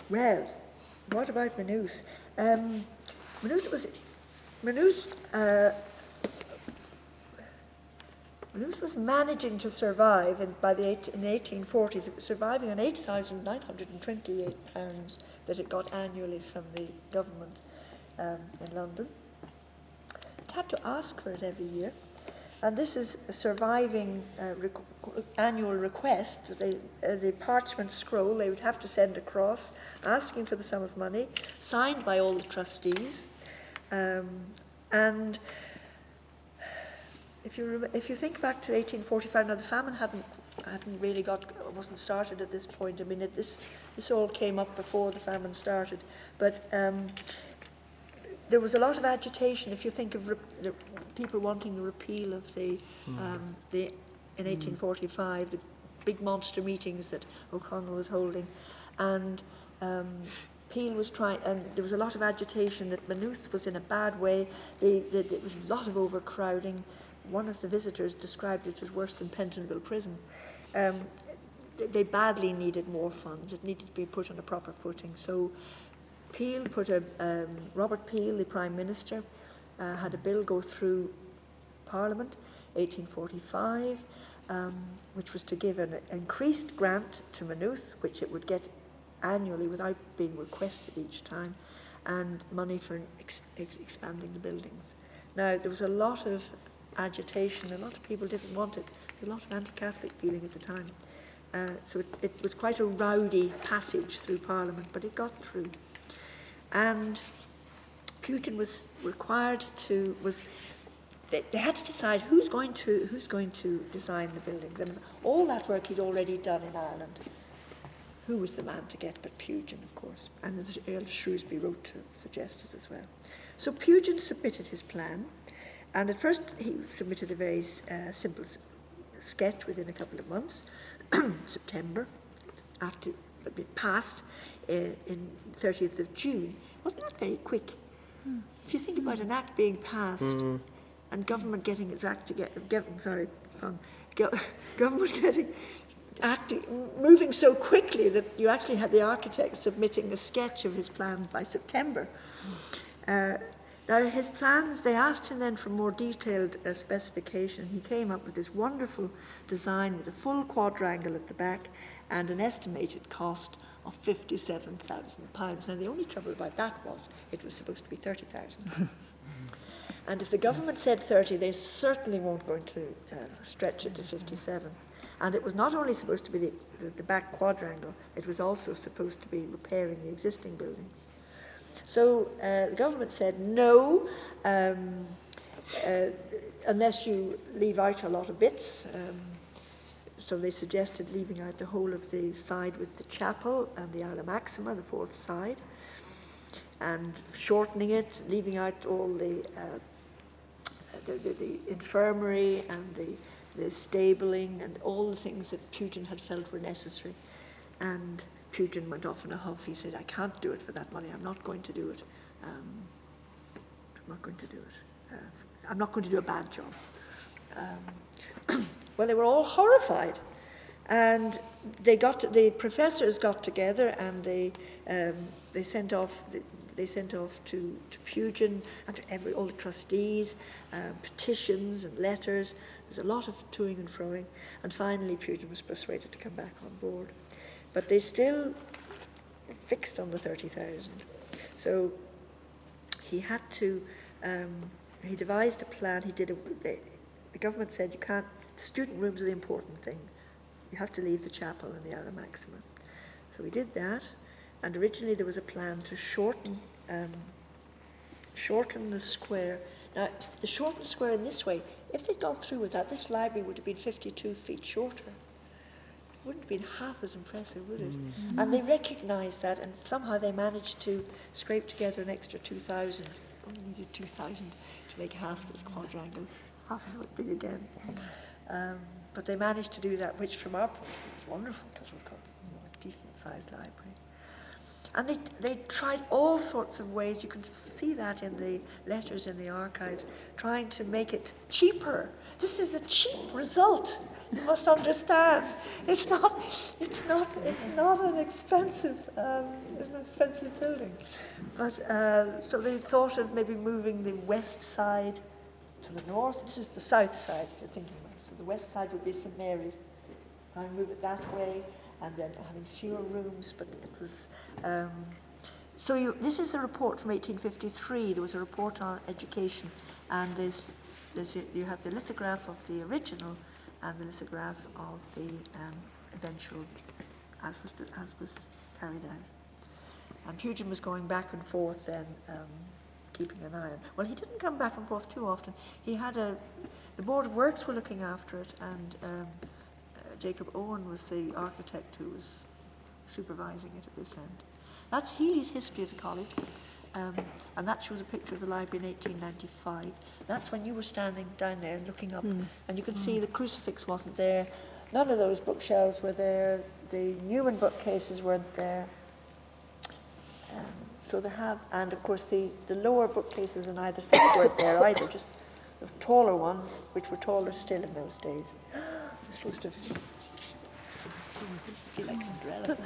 Well, what about Maynooth? Maynooth was managing to survive in the 1840s. It was surviving on £8,928 that it got annually from the government in London. It had to ask for it every year. And this is a surviving annual request. The parchment scroll they would have to send across, asking for the sum of money, signed by all the trustees. And if you think back to 1845, now the famine hadn't really wasn't started at this point. I mean, this all came up before the famine started, but there was a lot of agitation. If you think of the people wanting the repeal of in 1845, the big monster meetings that O'Connell was holding, and Peel was trying, and there was a lot of agitation that Maynooth was in a bad way. There was a lot of overcrowding. One of the visitors described it as worse than Pentonville Prison. They badly needed more funds. It needed to be put on a proper footing. So Peel Robert Peel, the Prime Minister, had a bill go through Parliament, 1845, which was to give an increased grant to Maynooth, which it would get annually without being requested each time, and money for expanding the buildings. Now, there was a lot of agitation. A lot of people didn't want it. There was a lot of anti-Catholic feeling at the time. So it was quite a rowdy passage through Parliament, but it got through. And Pugin was required to, they had to decide who's going to design the buildings. And all that work he'd already done in Ireland. Who was the man to get but Pugin, of course. And the Earl of Shrewsbury wrote to suggest it as well. So Pugin submitted his plan. And at first, he submitted a very simple sketch within a couple of months, September, after it passed in 30th of June. Wasn't that very quick? If you think about an act being passed and government getting its act together, government moving so quickly that you actually had the architect submitting a sketch of his plans by September. Now, his plans, they asked him then for more detailed specification. He came up with this wonderful design with a full quadrangle at the back and an estimated cost of £57,000. Now, the only trouble about that was it was supposed to be 30,000. And if the government said 30, they certainly weren't going to stretch it to 57. And it was not only supposed to be the back quadrangle, it was also supposed to be repairing the existing buildings. So the government said no, unless you leave out a lot of bits. So they suggested leaving out the whole of the side with the chapel and the Aula Maxima, the fourth side, and shortening it, leaving out all the infirmary and the stabling and all the things that Pugin had felt were necessary. And Pugin went off in a huff. He said, I can't do it for that money. I'm not going to do it. I'm not going to do it. I'm not going to do a bad job. Well, they were all horrified. And the professors got together and they sent off to Pugin and to all the trustees, petitions and letters. There's a lot of toing and froing. And finally, Pugin was persuaded to come back on board. But they still fixed on the 30,000. So he had to, he devised a plan. The government said you can't, the student rooms are the important thing. You have to leave the chapel and the Aula Maxima. So we did that. And originally there was a plan to shorten the square. Now, the shortened square in this way, if they'd gone through with that, this library would have been 52 feet shorter. Wouldn't have been half as impressive, would it? Mm-hmm. And they recognised that, and somehow they managed to scrape together an extra 2,000. Only needed 2,000 to make half this quadrangle, half as big again. But they managed to do that, which from our point of view was wonderful because we've got a decent-sized library. And they tried all sorts of ways. You can see that in the letters in the archives, trying to make it cheaper. This is the cheap result. You must understand. It's not an expensive building. But so they thought of maybe moving the west side to the north. This is the south side, if you're thinking about it. So the west side would be St. Mary's. I move it that way, and then having fewer rooms. But it was. This is a report from 1853. There was a report on education, and you have the lithograph of the original and the lithograph of the eventual, as was carried out. And Pugin was going back and forth then, keeping an eye on. Well, he didn't come back and forth too often. He had the Board of Works were looking after it, and Jacob Owen was the architect who was supervising it at this end. That's Healy's history of the college, and that shows a picture of the library in 1895. That's when you were standing down there and looking up, and you could see the crucifix wasn't there. None of those bookshelves were there. The Newman bookcases weren't there. So they have, and of course the lower bookcases on either side weren't there either, just the taller ones, which were taller still in those days. It's supposed to feel like Cinderella.